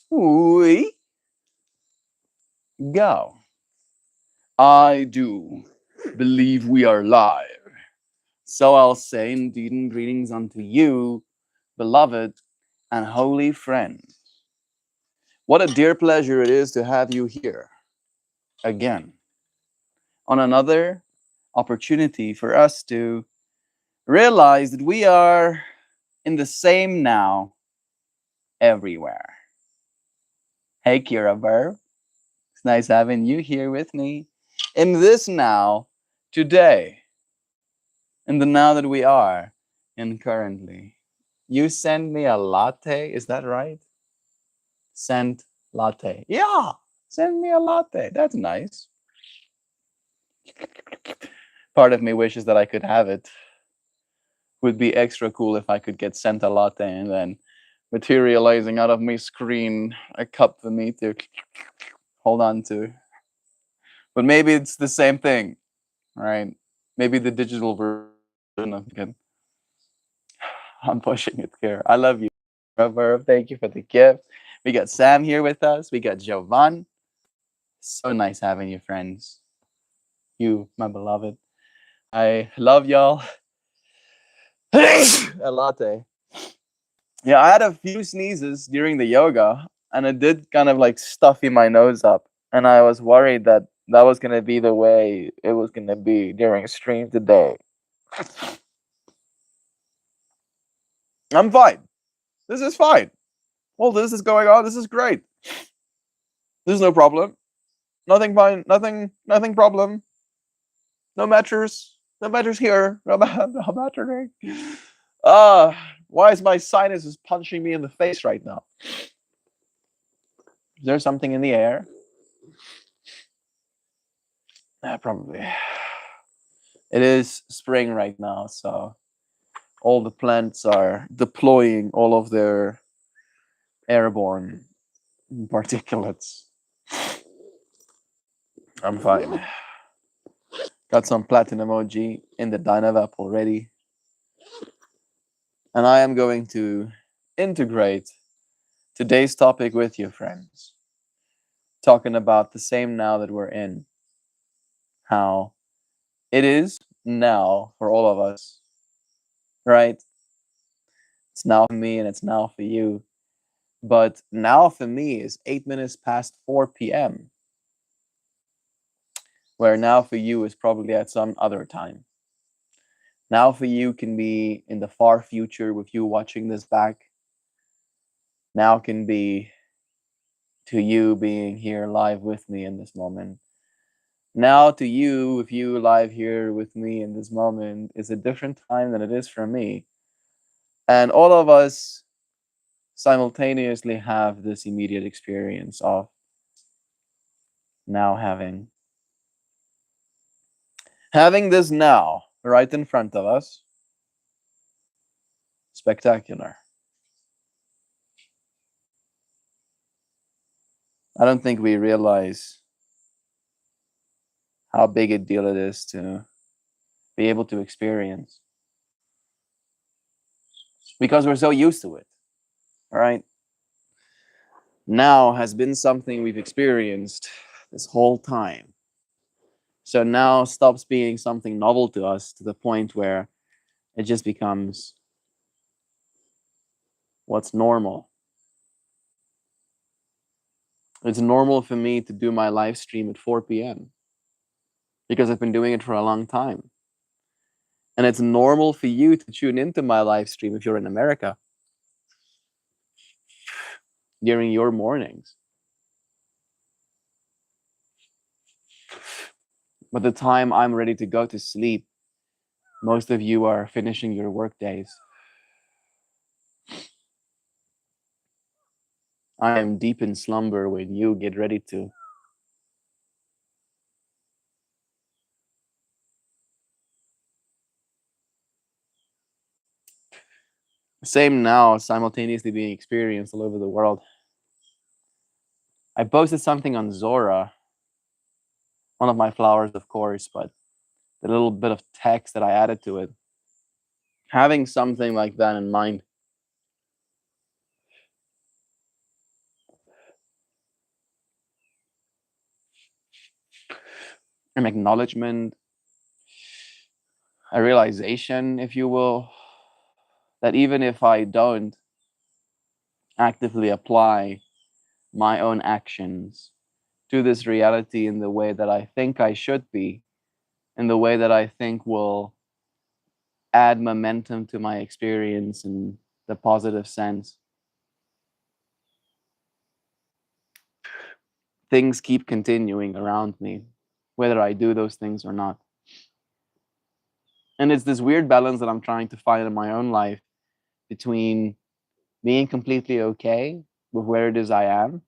We go. I do believe we are live. So I'll say indeed and greetings unto you, beloved and holy friends. What a dear pleasure it is to have you here again on another opportunity for us to realize that we are in the same now everywhere. Hey, Kira Verb. It's nice having you here with me in this now, today, in the now that we are in currently. You send me a latte, is that right? Send latte. Yeah, send me a latte. That's nice. Part of me wishes that I could have it. Would be extra cool if I could get sent a latte and then materializing out of my screen a cup for me to hold on to. But maybe it's the same thing, right? Maybe the digital version of it. I'm pushing it here. I love you, Verb. Thank you for the gift. We got Sam here with us. We got Jovan. So nice having you, friends. You, my beloved. I love y'all. A latte. Yeah, I had a few sneezes during the yoga, and it did kind of like stuffy my nose up. And I was worried that that was going to be the way it was going to be during stream today. I'm fine. This is fine. Well, this is going on. This is great. There's no problem. Nothing fine. Nothing problem. No matters. No matters here. No, no mattering. Why is my sinus punching me in the face right now? Is there something in the air? Probably. It is spring right now, so all the plants are deploying all of their airborne particulates. I'm fine. Got some platinum emoji in the Dynavap already. And I am going to integrate today's topic with you, friends. Talking about the same now that we're in. How it is now for all of us, right? It's now for me and it's now for you. But now for me is 8 minutes past 4 p.m., where now for you is probably at some other time. Now for you can be in the far future with you watching this back. Now can be to you being here live with me in this moment. Now to you, with you live here with me in this moment, is a different time than it is for me. And all of us simultaneously have this immediate experience of now having this now right in front of us. Spectacular. I don't think we realize how big a deal it is to be able to experience, because we're so used to it. All right. Now has been something we've experienced this whole time. So now stops being something novel to us to the point where it just becomes what's normal. It's normal for me to do my live stream at 4 p.m. because I've been doing it for a long time. And it's normal for you to tune into my live stream if you're in America during your mornings. By the time I'm ready to go to sleep, most of you are finishing your work days. I am deep in slumber when you get ready to. Same now, simultaneously being experienced all over the world. I posted something on Zora, one of my flowers, of course, but the little bit of text that I added to it. Having something like that in mind an acknowledgement, a realization, if you will, that even if I don't actively apply my own actions to this reality in the way that I think I should be, in the way that I think will add momentum to my experience in the positive sense, things keep continuing around me, whether I do those things or not. And it's this weird balance that I'm trying to find in my own life between being completely okay with where it is I am,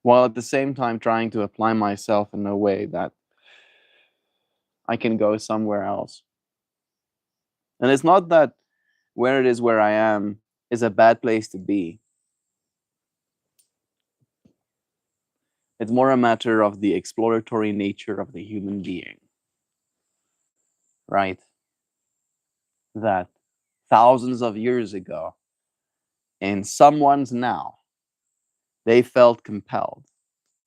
while at the same time trying to apply myself in a way that I can go somewhere else. And it's not that where it is where I am is a bad place to be. It's more a matter of the exploratory nature of the human being, right? That thousands of years ago, in someone's now, they felt compelled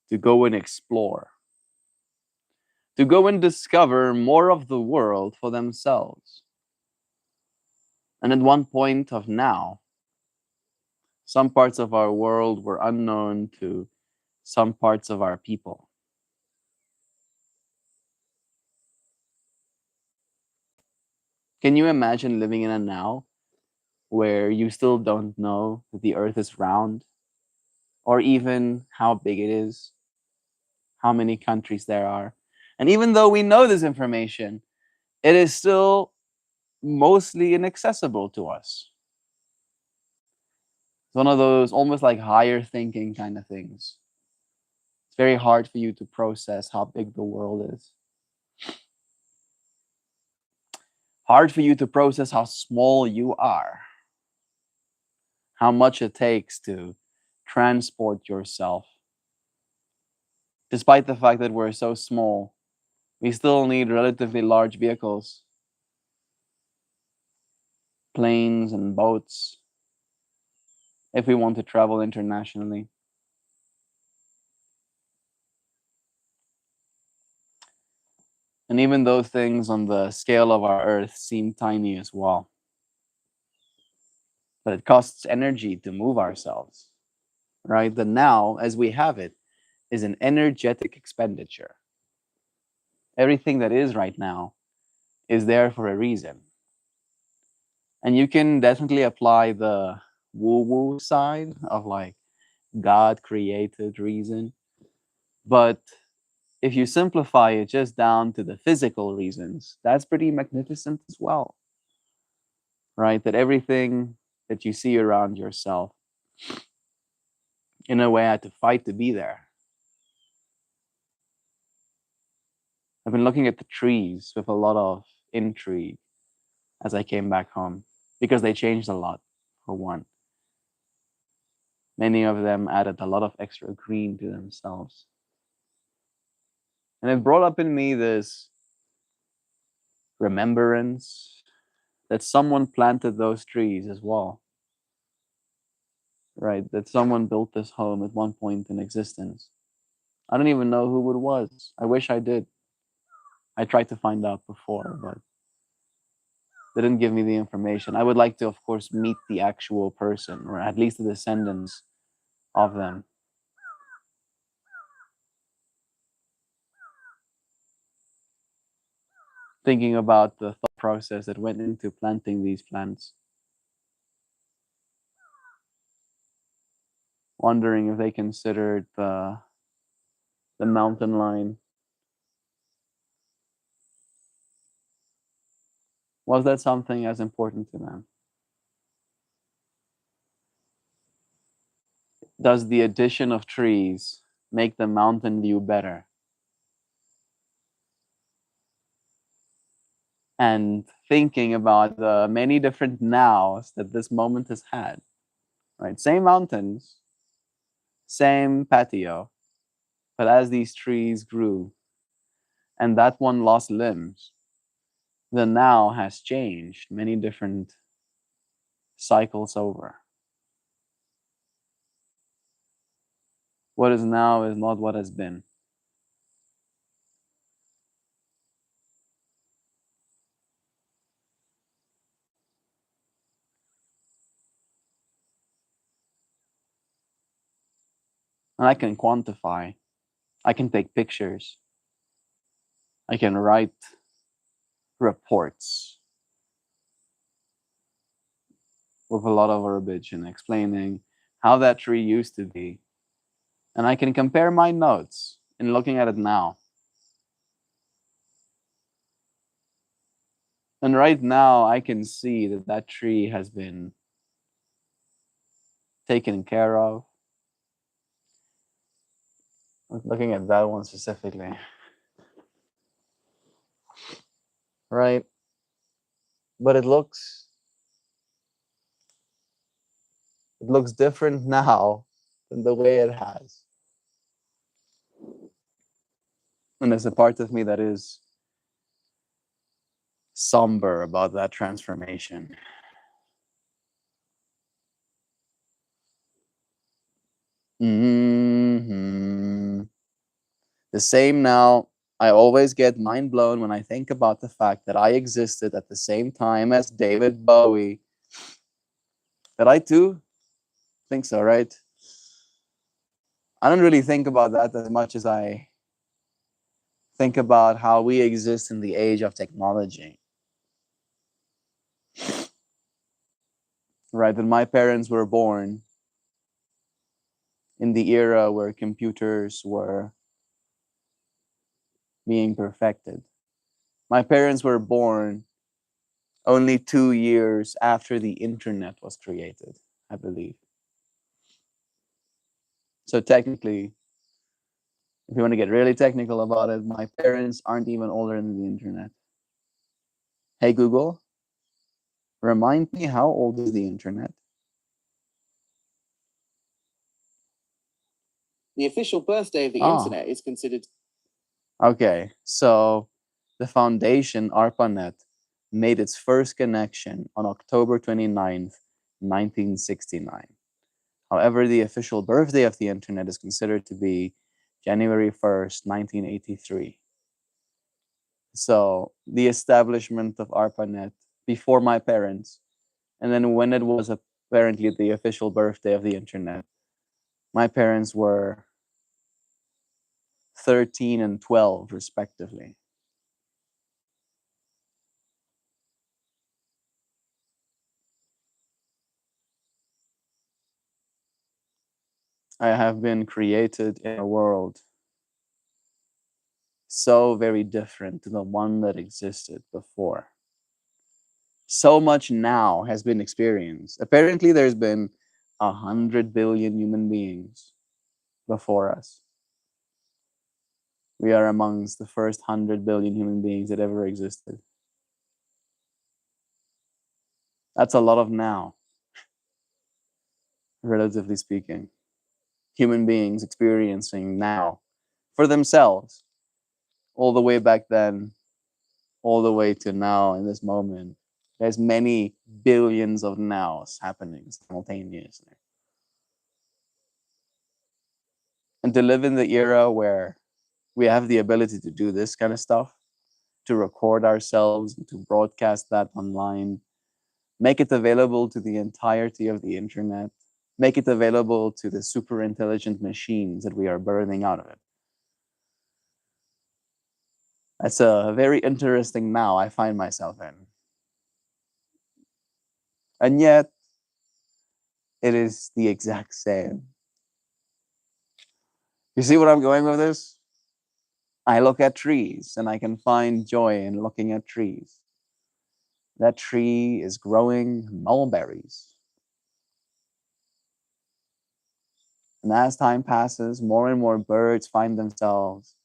to go and explore, to go and discover more of the world for themselves. And at one point of now, some parts of our world were unknown to some parts of our people. Can you imagine living in a now where you still don't know that the earth is round, or even how big it is, how many countries there are? And even though we know this information, it is still mostly inaccessible to us. It's one of those almost like higher thinking kind of things. It's very hard for you to process how big the world is. Hard for you to process how small you are, how much it takes to transport yourself. Despite the fact that we're so small, we still need relatively large vehicles, planes and boats, if we want to travel internationally. And even those things on the scale of our Earth seem tiny as well. But it costs energy to move ourselves, right? The now, as we have it, is an energetic expenditure. Everything that is right now is there for a reason. And you can definitely apply the woo woo side of like God created reason. But if you simplify it just down to the physical reasons, that's pretty magnificent as well, right? That everything that you see around yourself, in a way, had to fight to be there. I've been looking at the trees with a lot of intrigue as I came back home because they changed a lot, for one. Many of them added a lot of extra green to themselves. And it brought up in me this remembrance that someone planted those trees as well, right? That someone built this home at one point in existence. I don't even know who it was. I wish I did. I tried to find out before, but they didn't give me the information. I would like to, of course, meet the actual person, or at least the descendants of them. Thinking about the thought process that went into planting these plants, wondering if they considered the mountain line. Was that something as important to them? Does the addition of trees make the mountain view better? And thinking about the many different nows that this moment has had, right? Same mountains, same patio, but as these trees grew, and that one lost limbs, the now has changed many different cycles over. What is now is not what has been. And I can quantify, I can take pictures, I can write reports with a lot of verbiage and explaining how that tree used to be. And I can compare my notes in looking at it now. And right now, I can see that that tree has been taken care of. Looking at that one specifically, right? But it looks different now than the way it has. And there's a part of me that is somber about that transformation. hmm The same now. I always get mind blown when I think about the fact that I existed at the same time as David Bowie. That I too think so, right? I don't really think about that as much as I think about how we exist in the age of technology. Right? When my parents were born in the era where computers were being perfected. My parents were born only 2 years after the internet was created, I believe. So technically, if you want to get really technical about it, my parents aren't even older than the internet. Hey Google, remind me, how old is the internet? The official birthday of the internet is considered. Okay, so the foundation, ARPANET, made its first connection on October 29th, 1969. However, the official birthday of the internet is considered to be January 1st, 1983. So the establishment of ARPANET before my parents, and then when it was apparently the official birthday of the internet, my parents were 13 and 12, respectively. I have been created in a world so very different to the one that existed before. So much now has been experienced. Apparently, there's been 100 billion human beings before us. We are amongst the first 100 billion human beings that ever existed. That's a lot of now, relatively speaking. Human beings experiencing now for themselves, all the way back then, all the way to now in this moment. There's many billions of nows happening simultaneously. And to live in the era where we have the ability to do this kind of stuff, to record ourselves, and to broadcast that online, make it available to the entirety of the internet, make it available to the super intelligent machines that we are birthing out of it. That's a very interesting now I find myself in. And yet, it is the exact same. You see what I'm going with this? I look at trees and I can find joy in looking at trees. That tree is growing mulberries. And as time passes, more and more birds find themselves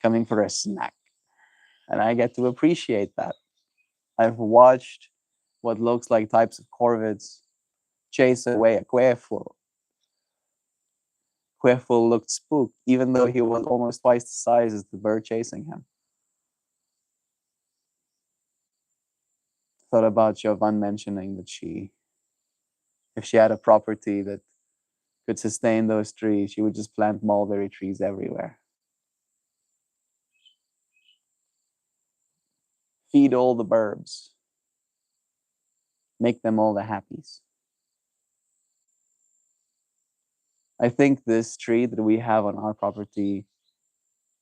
coming for a snack. And I get to appreciate that. I've watched what looks like types of corvids chase away a quail. Quail looked spooked, even though he was almost twice the size as the bird chasing him. Thought about Jovan mentioning that if she had a property that could sustain those trees, she would just plant mulberry trees everywhere. Feed all the birds, make them all the happies. I think this tree that we have on our property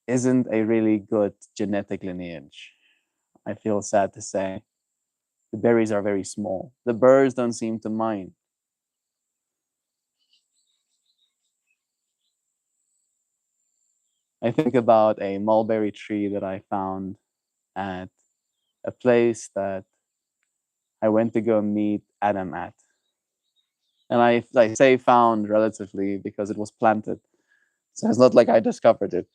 isn't a really good genetic lineage. I feel sad to say. The berries are very small. The birds don't seem to mind. I think about a mulberry tree that I found at a place that I went to go meet Adam at. And I say found relatively because it was planted. So it's not like I discovered it.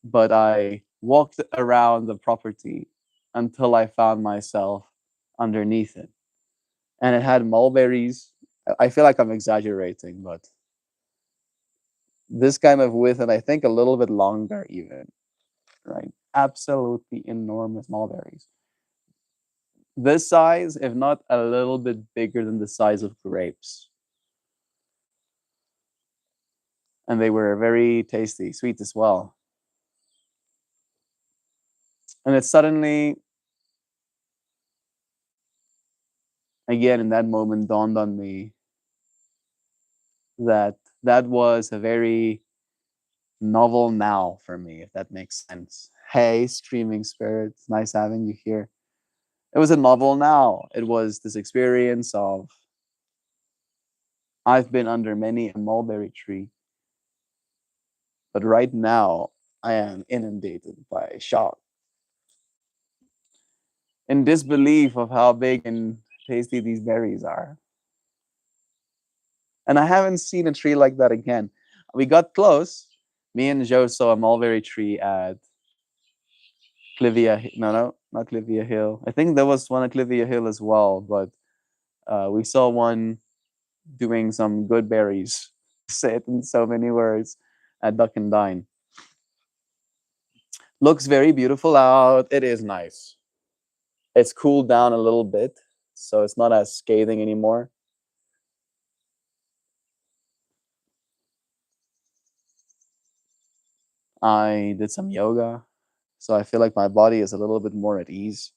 But I walked around the property until I found myself underneath it. And it had mulberries. I feel like I'm exaggerating, but this kind of width, and I think a little bit longer even, right? Absolutely enormous mulberries. This size, if not a little bit bigger than the size of grapes. And they were very tasty, sweet as well. And it suddenly, again, in that moment, dawned on me that that was a very novel now for me, if that makes sense. Hey, streaming spirits, nice having you here. It was a novel now. It was this experience of I've been under many a mulberry tree, but right now I am inundated by shock in disbelief of how big and tasty these berries are. And I haven't seen a tree like that again. We got close. Me and Joe saw a mulberry tree at Clivia. No, not Clivia Hill. I think there was one at Clivia Hill as well, but we saw one doing some good berries. Say it in so many words at Duck and Dine. Looks very beautiful out. It is nice. It's cooled down a little bit, so it's not as scathing anymore. I did some yoga, so I feel like my body is a little bit more at ease.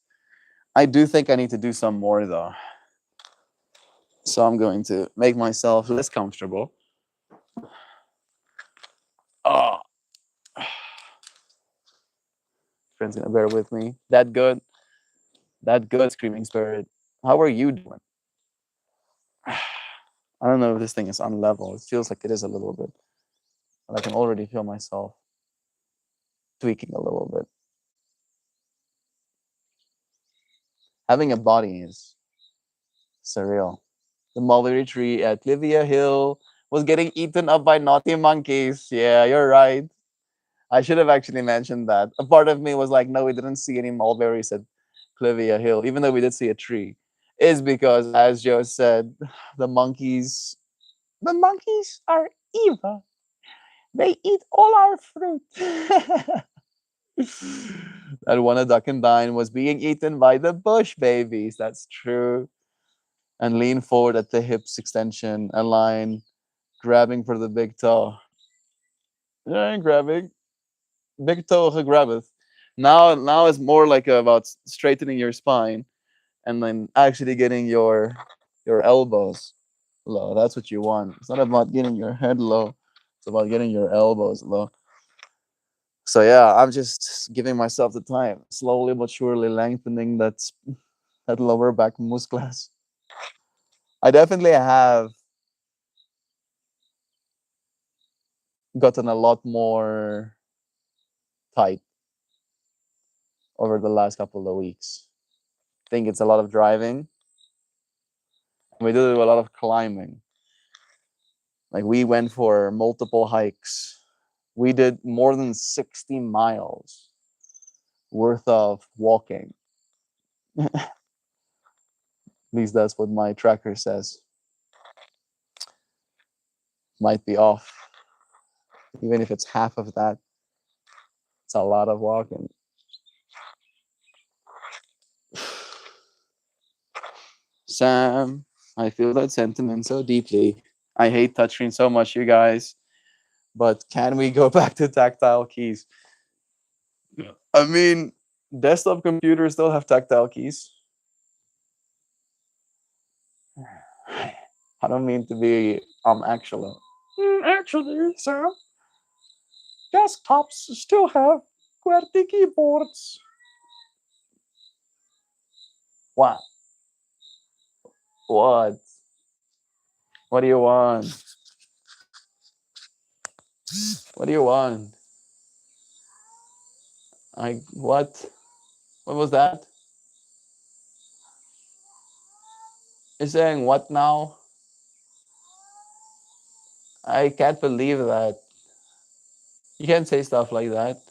I do think I need to do some more though. So I'm going to make myself less comfortable. Oh, friends gonna bear with me. That good. That good, Screaming Spirit. How are you doing? I don't know if this thing is on level. It feels like it is a little bit. But I can already feel myself tweaking a little bit. Having a body is surreal. The mulberry tree at Livia Hill was getting eaten up by naughty monkeys. Yeah, you're right. I should have actually mentioned that. A part of me was like, no, we didn't see any mulberries at Clivia Hill, even though we did see a tree. Is because, as Joe said, the monkeys are evil. They eat all our fruit. That one at Duck and Dine was being eaten by the bush babies. That's true. And lean forward at the hips extension, align, grabbing for the big toe. Yeah, grabbing. Big toe grabbeth. Now it's more like about straightening your spine and then actually getting your elbows low. That's what you want. It's not about getting your head low. It's about getting your elbows low. So yeah, I'm just giving myself the time, slowly but surely lengthening that lower back muscles. I definitely have gotten a lot more tight over the last couple of weeks. I think it's a lot of driving. We do a lot of climbing. Like we went for multiple hikes. We did more than 60 miles worth of walking. At least that's what my tracker says. Might be off. Even if it's half of that, it's a lot of walking. Sam, I feel that sentiment so deeply. I hate touchscreen so much, you guys. But can we go back to tactile keys? I mean, desktop computers still have tactile keys. I don't mean to be actually. Actually, Sam, desktops still have QWERTY keyboards. What? What? What do you want? What do you want? I what? What was that? You're saying what now? I can't believe that. You can't say stuff like that.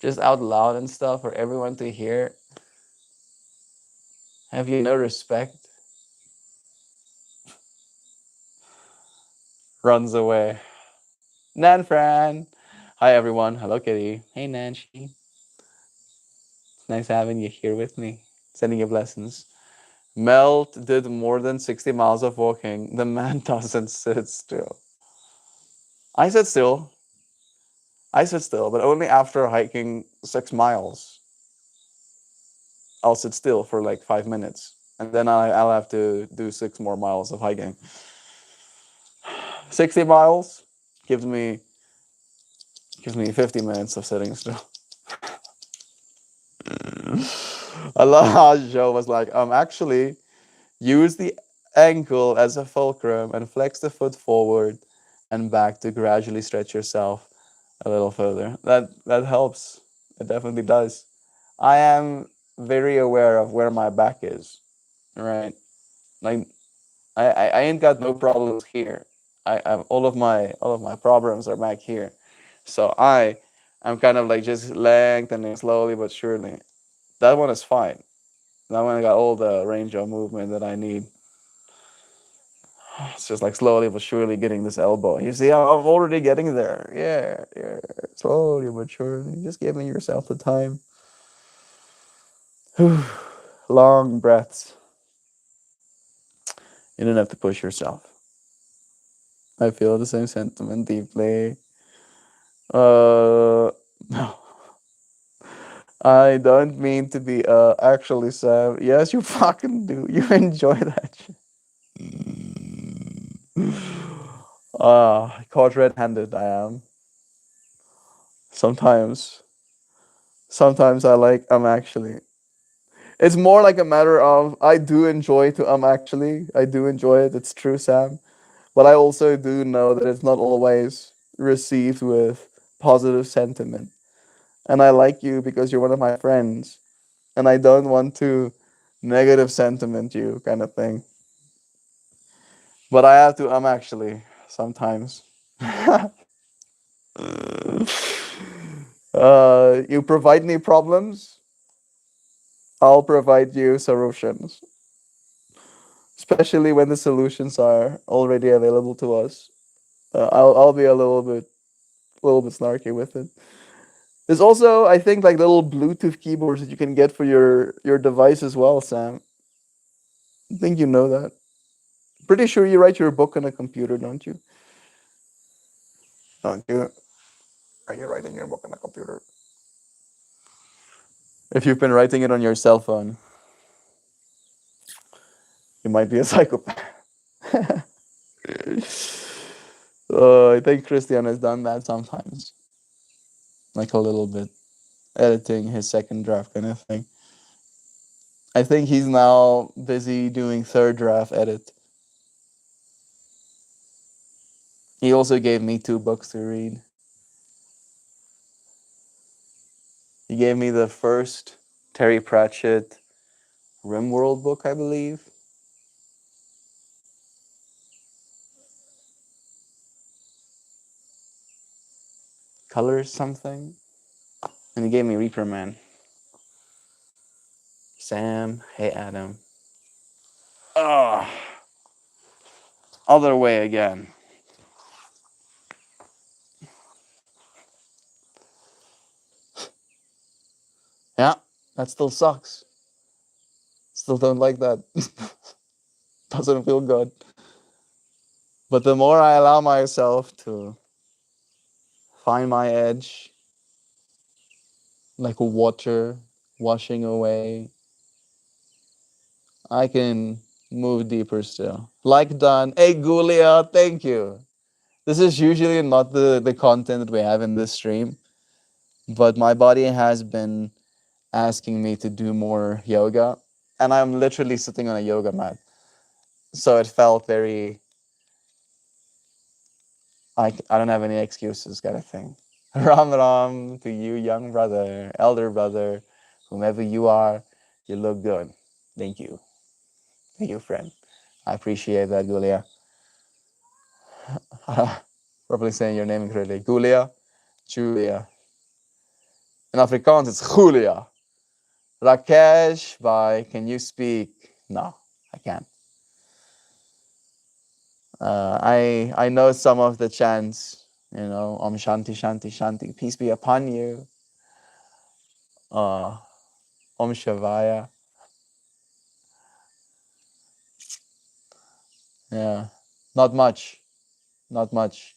Just out loud and stuff for everyone to hear. Have you no respect? Runs away. Nan Fran. Hi everyone. Hello Kitty. Hey Nancy. It's nice having you here with me. Sending you blessings. Melt did more than 60 miles of walking. The man doesn't sit still. I sit still. I sit still, but only after hiking 6 miles. I'll sit still for like 5 minutes. And then I'll have to do 6 more miles of hiking. 60 miles gives me 50 minutes of sitting still. I love how Joe was like, actually, use the ankle as a fulcrum and flex the foot forward and back to gradually stretch yourself a little further. That helps. It definitely does. I am very aware of where my back is. Right? Like I ain't got no problems here. I all of my problems are back here. So I'm kind of like just lengthening slowly but surely. That one is fine. That one I got all the range of movement that I need. It's just like slowly but surely getting this elbow. You see, I'm already getting there. Yeah, yeah. Slowly but surely. Just giving yourself the time. Long breaths. You don't have to push yourself. I feel the same sentiment deeply. No. I don't mean to be actually Sam. Yes, you fucking do. You enjoy that shit. Caught red-handed I am. Sometimes. Sometimes I like actually. It's more like a matter of I do enjoy to actually. I do enjoy it. It's true, Sam. But I also do know that it's not always received with positive sentiment. And I like you because you're one of my friends. And I don't want to negative sentiment you kind of thing. But I have to actually sometimes. You provide me problems, I'll provide you solutions. Especially when the solutions are already available to us. I'll be a little bit snarky with it. There's also, I think, like little Bluetooth keyboards that you can get for your device as well, Sam. I think you know that. Pretty sure you write your book on a computer, don't you? Don't you? Are you writing your book on a computer? If you've been writing it on your cell phone, you might be a psychopath. I think Christian has done that sometimes, like a little bit, editing his second draft kind of thing. I think he's now busy doing third draft edit. He also gave me 2 books to read. He gave me the first Terry Pratchett RimWorld book, I believe. Colors something. And he gave me Reaper Man. Sam, hey Adam. Ugh. Other way again. Yeah, that still sucks. Still don't like that. Doesn't feel good. But the more I allow myself to find my edge, like water washing away, I can move deeper still. Like done. Hey, Gulia, thank you. This is usually not the content that we have in this stream, but my body has been asking me to do more yoga, and I'm literally sitting on a yoga mat. So it felt very, I don't have any excuses kind of thing. Ram Ram to you, young brother, elder brother, whomever you are, you look good. Thank you. Thank you, friend. I appreciate that, Gulia. Probably saying your name incorrectly. Gulia, Julia. In Afrikaans, it's Julia. Rakesh, bye. Can you speak? No, I can't. I know some of the chants, Om Shanti Shanti Shanti, peace be upon you. Uh, Om Shavaya. Yeah, not much, not much.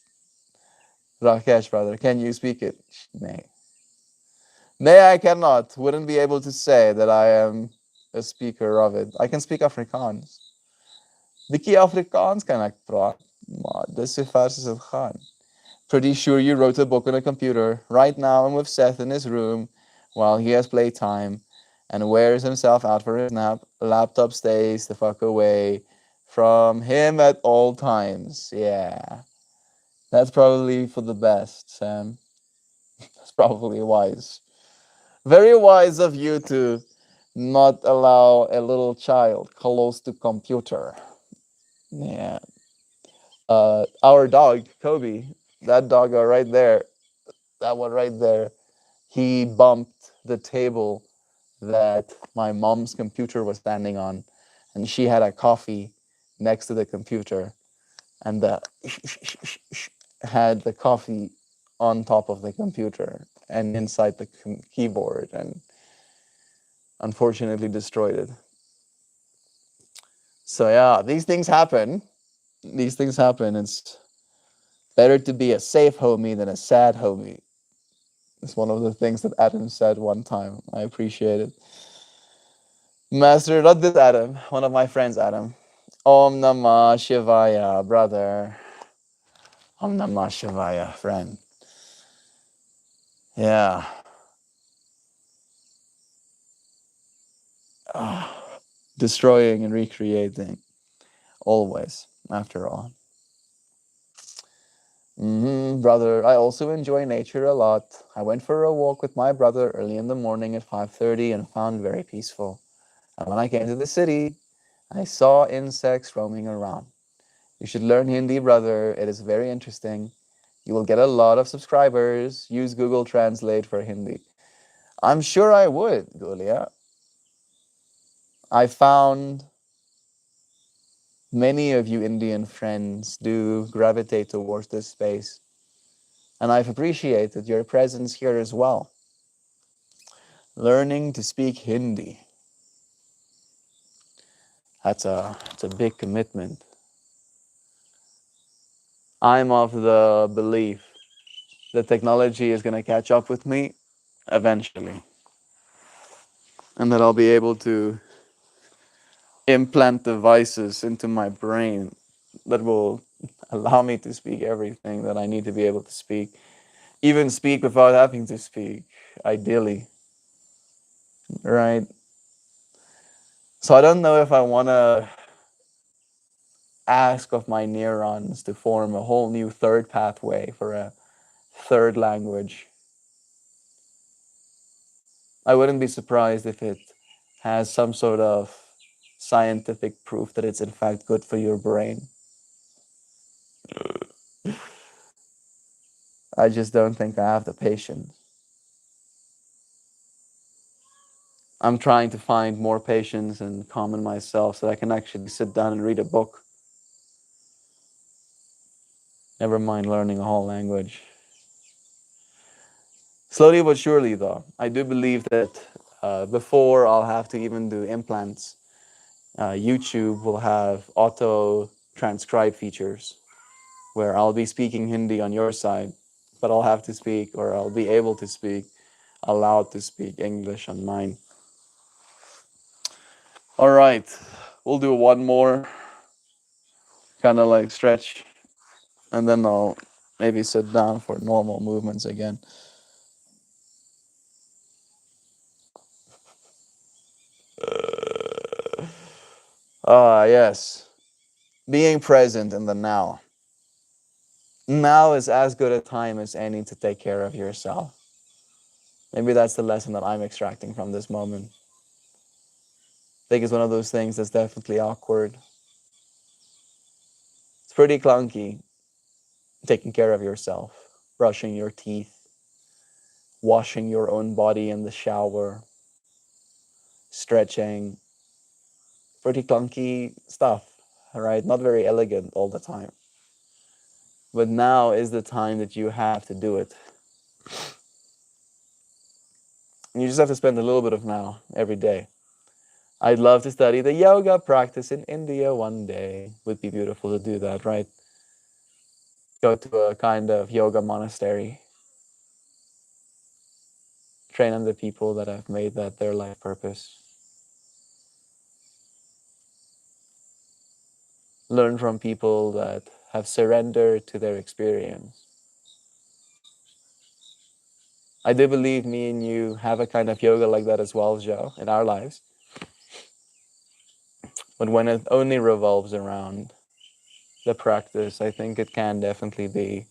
Rakesh, brother, can you speak it? Nay. Nay, I cannot. Wouldn't be able to say that I am a speaker of it. I can speak Afrikaans. Bietjie Afrikaans kan ek praat, maar dis so ver as dit gaan. Pretty sure you wrote a book on a computer. Right now I'm with Seth in his room while he has playtime and wears himself out for his nap. Laptop stays the fuck away from him at all times. Yeah. That's probably for the best, Sam. That's probably wise. Very wise of you to not allow a little child close to computer. Yeah. Our dog, Kobe, that dog right there, that one right there, he bumped the table that my mom's computer was standing on, and she had a coffee next to the computer, and the had the coffee on top of the computer and inside the keyboard, and unfortunately destroyed it. So yeah, these things happen. These things happen. It's better to be a safe homie than a sad homie. It's one of the things that Adam said one time. I appreciate it. Master, not this Adam, one of my friends, Adam. Om Namah Shivaya, brother. Om Namah Shivaya, friend. Yeah. Destroying and recreating. Always, after all. Brother, I also enjoy nature a lot. I went for a walk with my brother early in the morning at 5:30 and found very peaceful. And when I came to the city, I saw insects roaming around. You should learn Hindi, brother. It is very interesting. You will get a lot of subscribers. Use Google Translate for Hindi. I'm sure I would, Gulia. I found many of you Indian friends do gravitate towards this space, and I've appreciated your presence here as well. Learning to speak Hindi. That's a big commitment. I'm of the belief that technology is going to catch up with me eventually, and that I'll be able to implant devices into my brain that will allow me to speak everything that I need to be able to speak, even speak without having to speak, ideally, right? So I don't know if I want to ask of my neurons to form a whole new third pathway for a third language. I wouldn't be surprised if it has some sort of scientific proof that it's in fact good for your brain. I just don't think I have the patience. I'm trying to find more patience and calm in myself so I can actually sit down and read a book. Never mind learning a whole language. Slowly but surely, though, I do believe that before I'll have to even do implants, YouTube will have auto transcribe features where I'll be speaking Hindi on your side, but I'll have to speak, or I'll be able to speak, allowed to speak English on mine. All right, we'll do one more kind of like stretch, and then I'll maybe sit down for normal movements again. Yes. Being present in the now. Now is as good a time as any to take care of yourself. Maybe that's the lesson that I'm extracting from this moment. I think it's one of those things that's definitely awkward. It's pretty clunky taking care of yourself, brushing your teeth, washing your own body in the shower, stretching. Pretty clunky stuff, right? Not very elegant all the time. But now is the time that you have to do it. And you just have to spend a little bit of now every day. I'd love to study the yoga practice in India one day. Would be beautiful to do that, right? Go to a kind of yoga monastery, train under people that have made that their life purpose, learn from people that have surrendered to their experience. I do believe me and you have a kind of yoga like that as well, Joe, in our lives. But when it only revolves around the practice, I think it can definitely be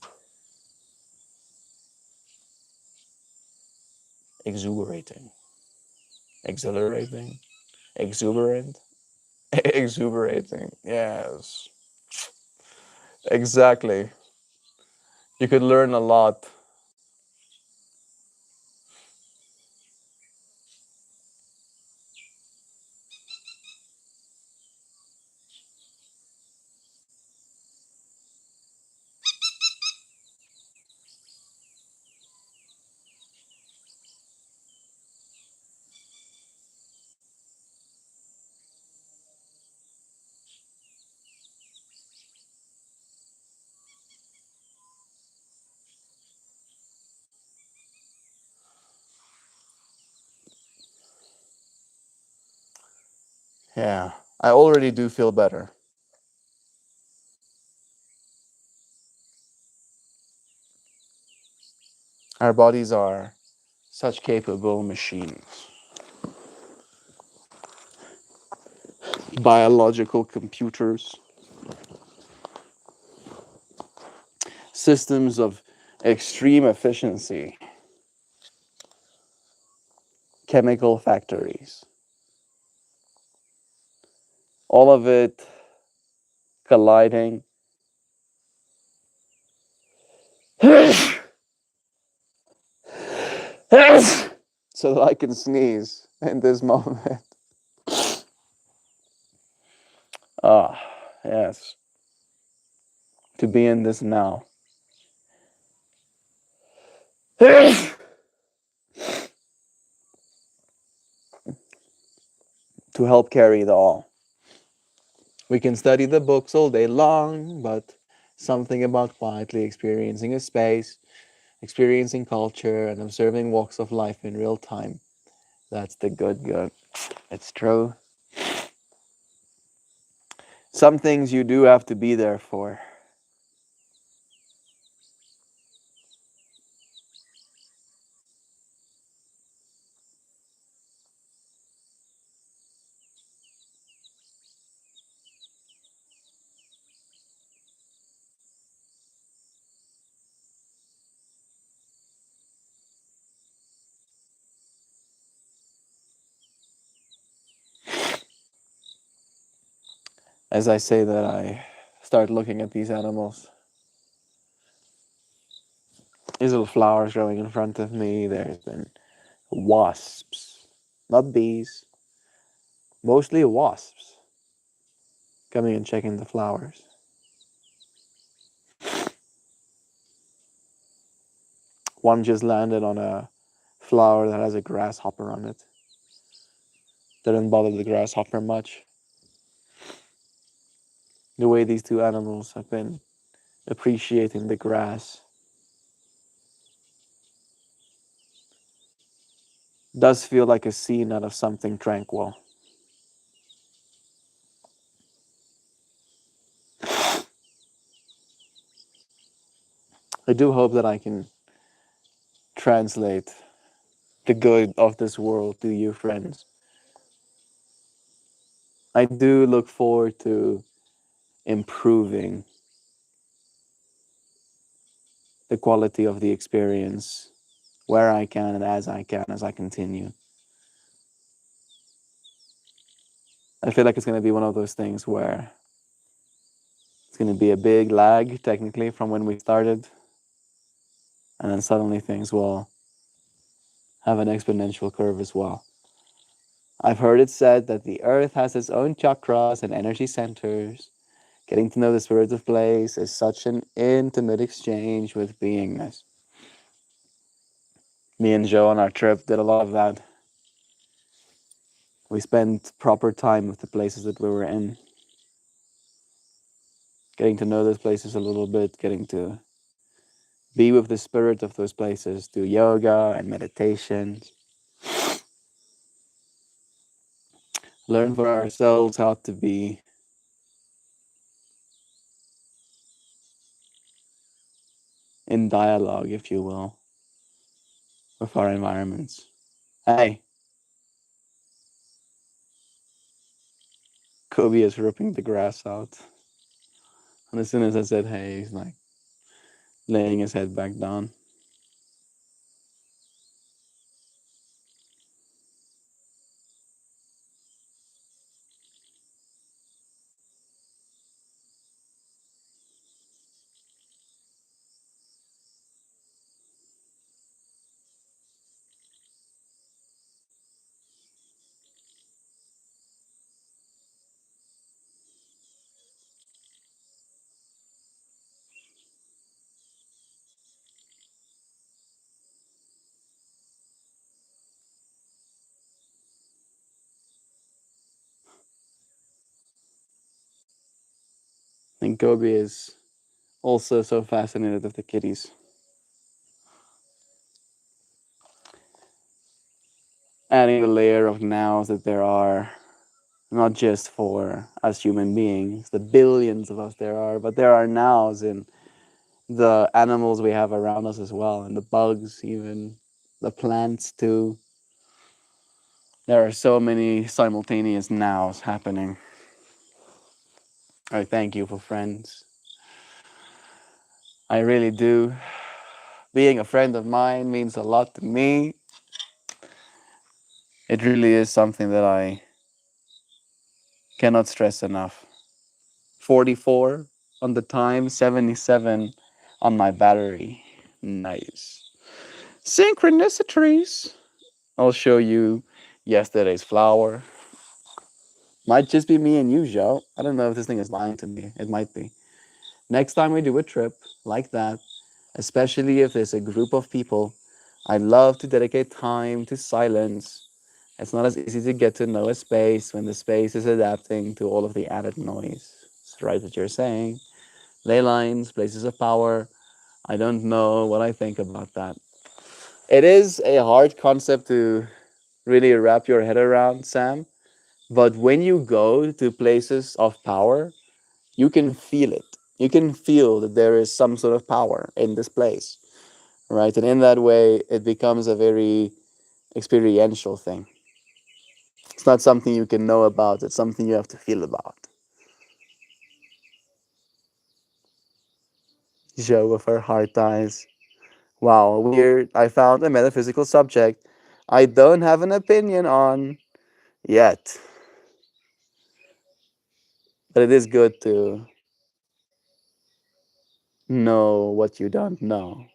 exuberating, exhilarating, exuberant, exuberating. Yes, exactly. You could learn a lot. Yeah, I already do feel better. Our bodies are such capable machines, biological computers, systems of extreme efficiency, chemical factories. All of it colliding so that I can sneeze in this moment. Ah, yes, to be in this now. To help carry the all. We can study the books all day long, but something about quietly experiencing a space, experiencing culture, and observing walks of life in real time. That's the good. It's true. Some things you do have to be there for. As I say that, I start looking at these animals. These little flowers growing in front of me. There's been wasps, not bees, mostly wasps, coming and checking the flowers. One just landed on a flower that has a grasshopper on it. Didn't bother the grasshopper much. The way these two animals have been appreciating the grass does feel like a scene out of something tranquil. I do hope that I can translate the good of this world to you, friends. I do look forward to improving the quality of the experience where I can and as I can as I continue. I feel like it's going to be one of those things where it's going to be a big lag, technically, from when we started, and then suddenly things will have an exponential curve as well. I've heard it said that the earth has its own chakras and energy centers. Getting to know the spirit of place is such an intimate exchange with beingness. Me and Joe on our trip did a lot of that. We spent proper time with the places that we were in, getting to know those places a little bit, getting to be with the spirit of those places, do yoga and meditations, learn for ourselves how to be in dialogue, if you will, with our environments. Hey, Kobe is ripping the grass out. And as soon as I said hey, he's like laying his head back down. And Kobe is also so fascinated with the kitties. Adding the layer of nows that there are, not just for us human beings, the billions of us there are, but there are nows in the animals we have around us as well, and the bugs, even the plants too. There are so many simultaneous nows happening. I thank you for friends. I really do. Being a friend of mine means a lot to me. It really is something that I cannot stress enough. 44 on the time, 77 on my battery. Nice. Synchronicities. I'll show you yesterday's flower. Might just be me and you, Joe. I don't know if this thing is lying to me. It might be. Next time we do a trip like that, especially if there's a group of people, I love to dedicate time to silence. It's not as easy to get to know a space when the space is adapting to all of the added noise. It's right what you're saying. Ley lines, places of power. I don't know what I think about that. It is a hard concept to really wrap your head around, Sam. But when you go to places of power, you can feel it. You can feel that there is some sort of power in this place, right? And in that way, it becomes a very experiential thing. It's not something you can know about, it's something you have to feel about. Joe with her heart eyes. Wow, weird. I found a metaphysical subject I don't have an opinion on yet. But it is good to know what you don't know.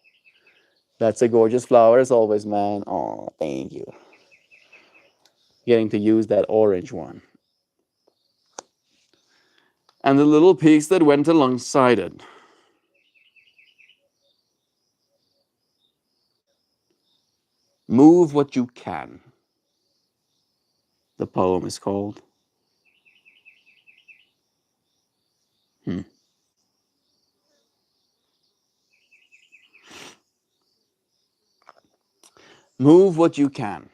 That's a gorgeous flower as always, man. Oh, thank you. Getting to use that orange one. And the little piece that went alongside it. Move what you can. The poem is called. Hmm. Move what you can.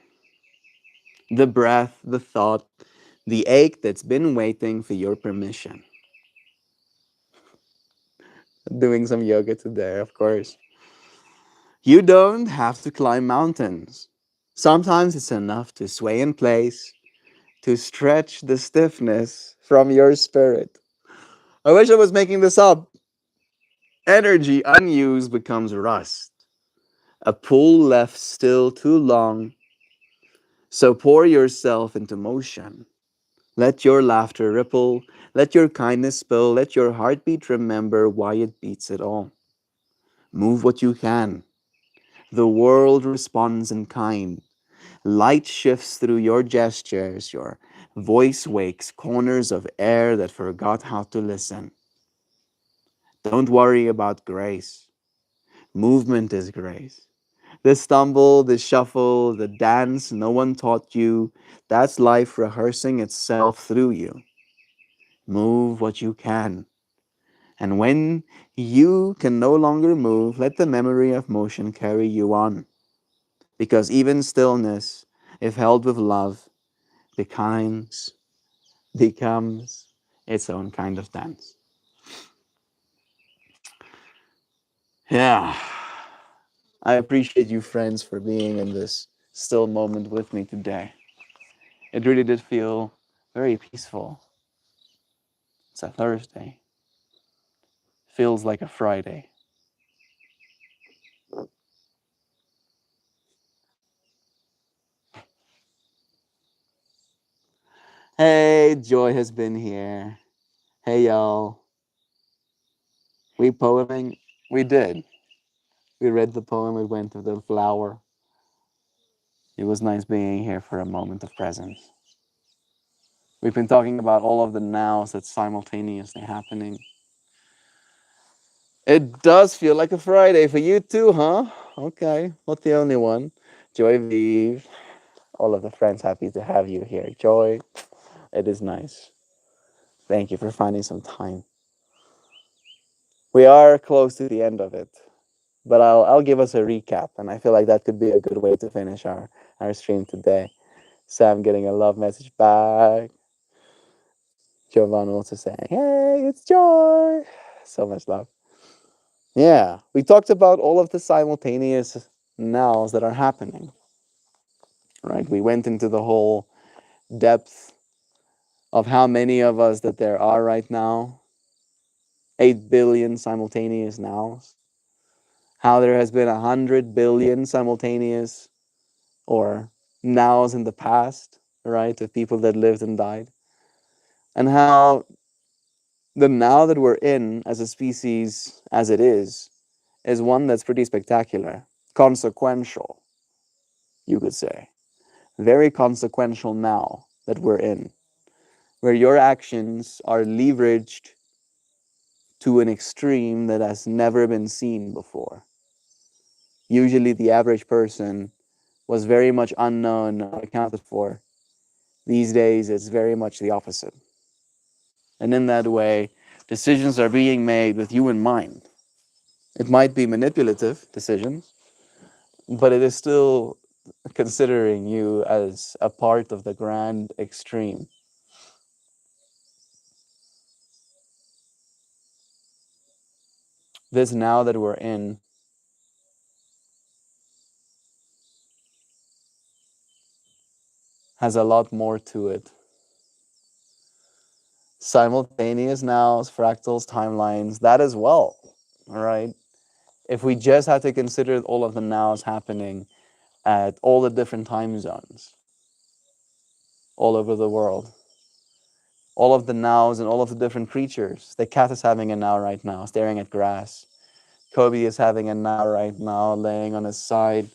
The breath, the thought, the ache that's been waiting for your permission. Doing some yoga today, of course. You don't have to climb mountains. Sometimes it's enough to sway in place, to stretch the stiffness from your spirit. I wish I was making this up. Energy unused becomes rust. A pull left still too long. So pour yourself into motion. Let your laughter ripple. Let your kindness spill. Let your heartbeat remember why it beats it all. Move what you can. The world responds in kind. Light shifts through your gestures. Your voice wakes corners of air that forgot how to listen. Don't worry about grace. Movement is grace. The stumble, the shuffle, the dance no one taught you, that's life rehearsing itself through you. Move what you can. And when you can no longer move, let the memory of motion carry you on. Because even stillness, if held with love, becomes, becomes its own kind of dance. Yeah. I appreciate you, friends, for being in this still moment with me today. It really did feel very peaceful. It's a Thursday. Feels like a Friday. Hey, Joy has been here. Hey, y'all. We poeming? We did. We read the poem. We went to the flower. It was nice being here for a moment of presence. We've been talking about all of the nows that's simultaneously happening. It does feel like a Friday for you too, huh? Okay, not the only one. Joy Vive, all of the friends happy to have you here. Joy, it is nice. Thank you for finding some time. We are close to the end of it, but I'll give us a recap, and I feel like that could be a good way to finish our stream today. Sam getting a love message back. Jovan also saying, "Hey, it's Joy." So much love. Yeah, we talked about all of the simultaneous nows that are happening. Right? We went into the whole depth of how many of us that there are right now. 8 billion simultaneous nows. How there has been 100 billion simultaneous or nows in the past, right, of people that lived and died. And how the now that we're in as a species, as it is one that's pretty spectacular, consequential, you could say. Very consequential now that we're in, where your actions are leveraged to an extreme that has never been seen before. Usually, the average person was very much unknown, unaccounted for. These days, it's very much the opposite. And in that way, decisions are being made with you in mind. It might be manipulative decisions, but it is still considering you as a part of the grand extreme. This now that we're in has a lot more to it. Simultaneous nows, fractals, timelines, that as well. All right. If we just had to consider all of the nows happening at all the different time zones all over the world, all of the nows and all of the different creatures. The cat is having a now right now, staring at grass. Kobe is having a now right now, laying on his side,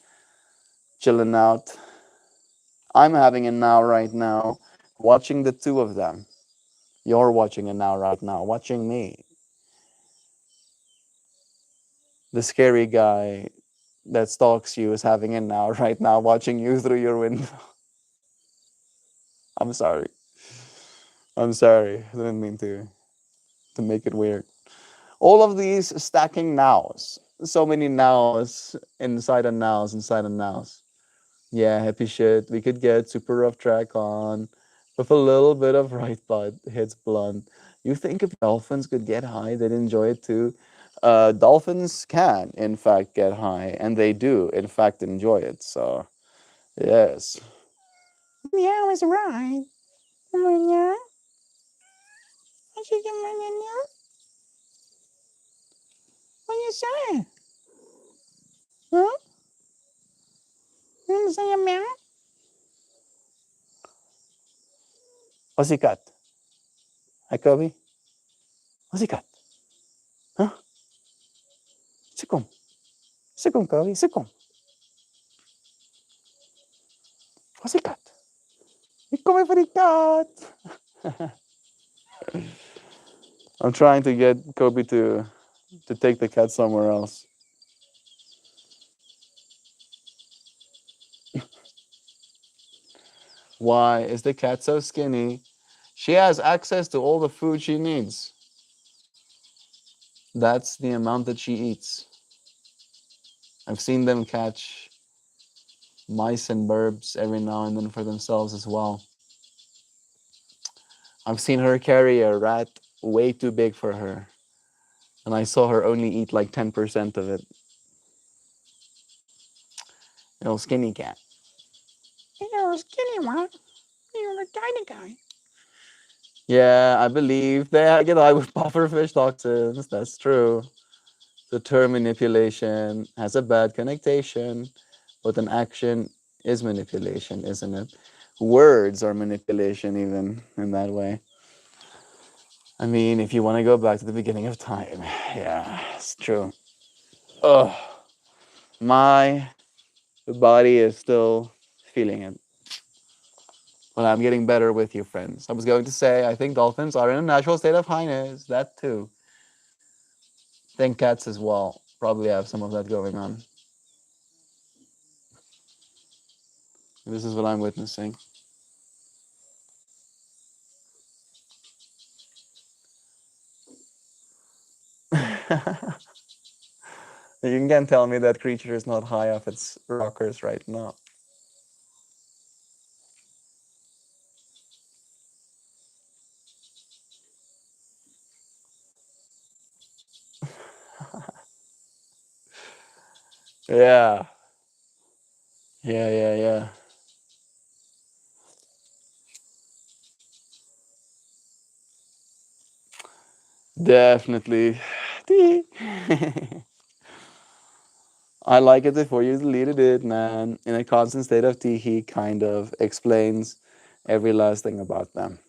chilling out. I'm having a now right now, watching the two of them. You're watching a now right now, watching me. The scary guy that stalks you is having a now right now, watching you through your window. I'm sorry. I'm sorry. I didn't mean to. to make it weird. All of these stacking nows. So many nows inside a nows inside a nows. Yeah, happy shit. We could get super rough track on with a little bit of right butt hits blunt. You think if dolphins could get high, they'd enjoy it too? Dolphins can, in fact, get high, and they do, in fact, enjoy it. So, yes. Meow is right. Meow. I should get my meow. What you say? Huh? You say a meow? Pussycat. Hi, Kobe. Pussycat. Huh? Sikom. Sikom, Kobe. Sikom. Pussycat. You coming for the cat? I'm trying to get Kobe to take the cat somewhere else. Why is the cat so skinny? She has access to all the food she needs. That's the amount that she eats. I've seen them catch mice and burbs every now and then for themselves as well. I've seen her carry a rat way too big for her, and I saw her only eat like 10% of it. Little skinny cat. You're a skinny one. You're a tiny guy. Yeah, I believe they get high with pufferfish toxins. That's true. The term manipulation has a bad connotation, but an action is manipulation, isn't it? Words are manipulation, even in that way. I mean, if you want to go back to the beginning of time, yeah, it's true. Ugh, my body is still feeling it. But I'm getting better with you, friends. I was going to say, I think dolphins are in a natural state of highness. That too. I think cats as well probably have some of that going on. This is what I'm witnessing. You can tell me that creature is not high off its rockers right now. Yeah. Yeah. Definitely. I like it before you deleted it, man. In a constant state of he kind of explains every last thing about them.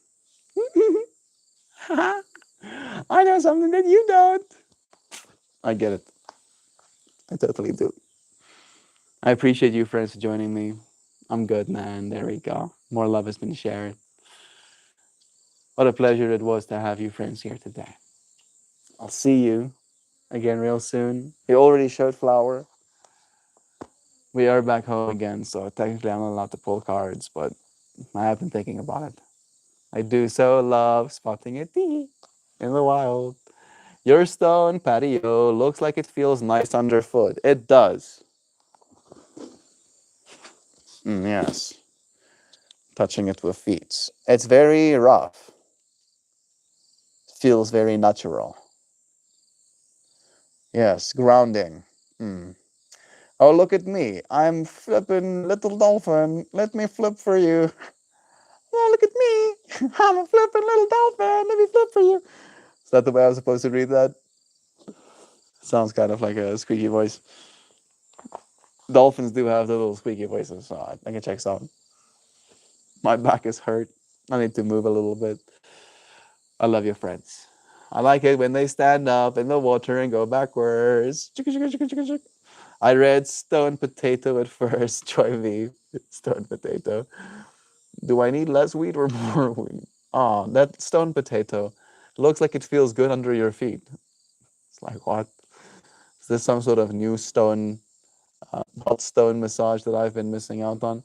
I know something that you don't. I get it. I totally do. I appreciate you, friends, for joining me. I'm good, man. There we go. More love has been shared. What a pleasure it was to have you, friends, here today. I'll see you again real soon. You already showed Flower. We are back home again, so technically I'm not allowed to pull cards, but I have been thinking about it. I do so love spotting a tea in the wild. Your stone patio looks like it feels nice underfoot. It does. Yes. Touching it with feet. It's very rough. Feels very natural. Yes, grounding. Oh, look at me. I'm flipping little dolphin. Let me flip for you. Oh, look at me. I'm a flipping little dolphin. Let me flip for you. Is that the way I was supposed to read that? Sounds kind of like a squeaky voice. Dolphins do have the little squeaky voices, so I think it checks out. My back is hurt. I need to move a little bit. I love your friends. I like it when they stand up in the water and go backwards. I read stone potato at first. Joy V. Stone potato. Do I need less wheat or more wheat? Oh, that stone potato looks like it feels good under your feet. It's like, what? Is this some sort of new stone, hot stone massage that I've been missing out on?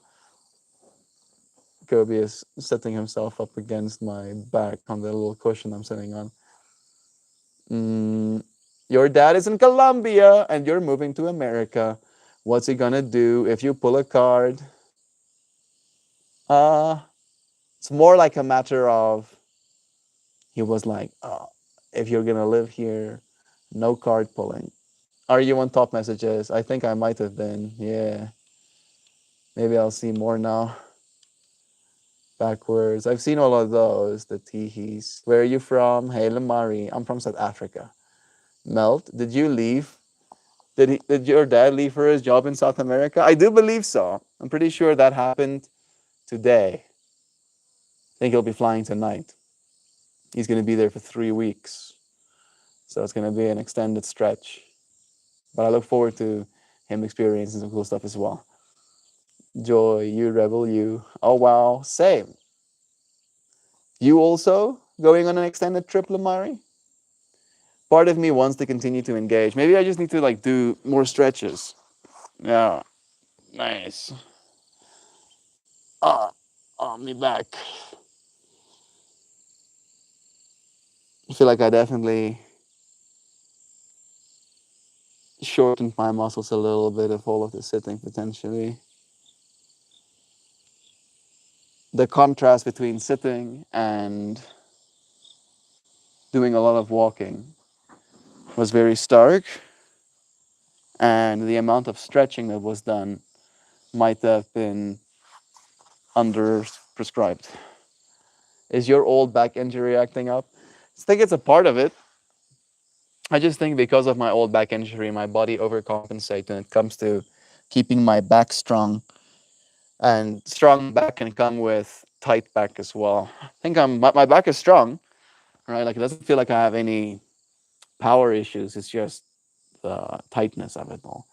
Kobe is setting himself up against my back on the little cushion I'm sitting on. Mm, your dad is in Colombia and you're moving to America. What's he gonna do if you pull a card? Uh, it's more like a matter of he was like, if you're gonna live here, no card pulling. Are you on top messages? I think I might have been. Yeah. Maybe I'll see more now. Backwards. I've seen all of those. The teehees. Where are you from? Hey, Lamari. I'm from South Africa. Melt, did you leave? Did your dad leave for his job in South America? I do believe so. I'm pretty sure that happened today. I think he'll be flying tonight. He's going to be there for 3 weeks. So it's going to be an extended stretch. But I look forward to him experiencing some cool stuff as well. Joy, you rebel, you. Oh, wow. Same. You also going on an extended trip, Lamari? Part of me wants to continue to engage. Maybe I just need to like do more stretches. Yeah. Nice. Ah, on me back. I feel like I definitely shortened my muscles a little bit of all of the sitting potentially. The contrast between sitting and doing a lot of walking was very stark, and the amount of stretching that was done might have been under prescribed. Is your old back injury acting up? I think it's a part of it. I just think because of my old back injury, my body overcompensates when it comes to keeping my back strong. And strong back can come with tight back as well. I think my back is strong, right? Like it doesn't feel like I have any power issues. It's just the tightness of it all.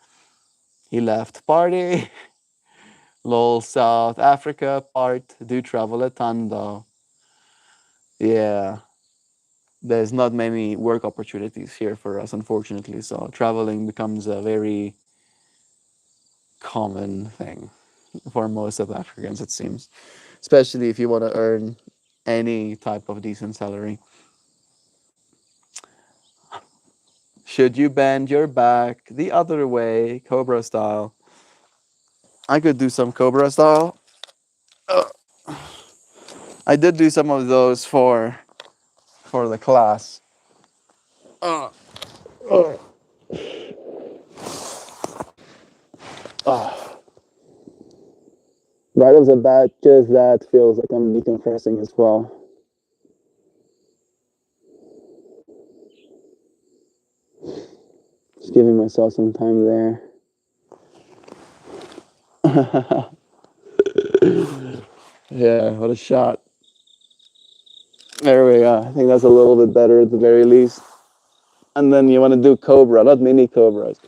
He left party. Lol, South Africa part. Do travel a ton though. Yeah, there's not many work opportunities here for us, unfortunately. So traveling becomes a very common thing for most South Africans, it seems, especially if you want to earn any type of decent salary. Should you bend your back the other way, Cobra style? I could do some Cobra style. I did do some of those for the class. Uh, uh, uh. Right off the bat, just that feels like I'm decompressing as well. Just giving myself some time there. Yeah, what a shot. There we go. I think that's a little bit better at the very least. And then you want to do Cobra, not mini Cobras.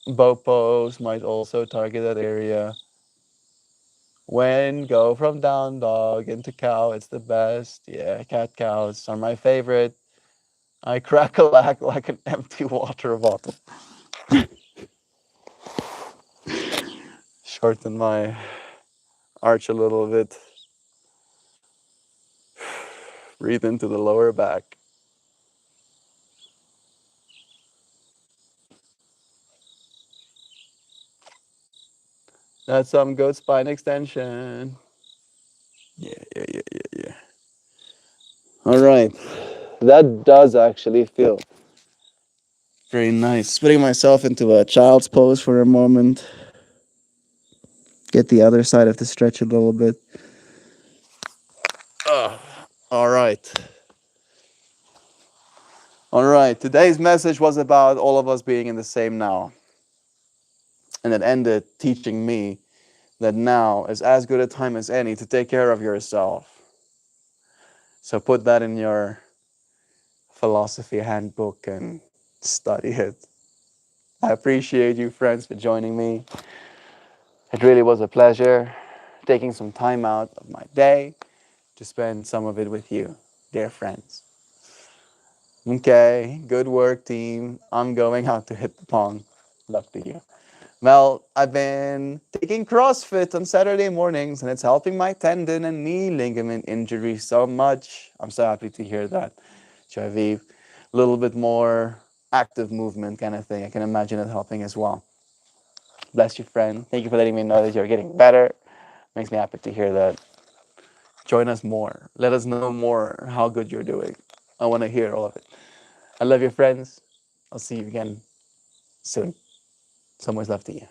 Bopos might also target that area. When go from down dog into cow, it's the best. Yeah, cat cows are my favorite. I crack a lack like an empty water bottle. Shorten my arch a little bit. Breathe into the lower back. That's some good spine extension. Yeah. All right. That does actually feel very nice. Putting myself into a child's pose for a moment. Get the other side of the stretch a little bit. All right. All right. Today's message was about all of us being in the same now. And it ended teaching me that now is as good a time as any to take care of yourself. So put that in your philosophy handbook and study it. I appreciate you, friends, for joining me. It really was a pleasure taking some time out of my day to spend some of it with you, dear friends. Okay, good work, team. I'm going out to hit the pong. Luck to you. Well, I've been taking CrossFit on Saturday mornings and it's helping my tendon and knee ligament injury so much. I'm so happy to hear that, Javiv. A little bit more active movement kind of thing. I can imagine it helping as well. Bless you, friend. Thank you for letting me know that you're getting better. Makes me happy to hear that. Join us more. Let us know more how good you're doing. I want to hear all of it. I love you, friends. I'll see you again soon. So much love to you.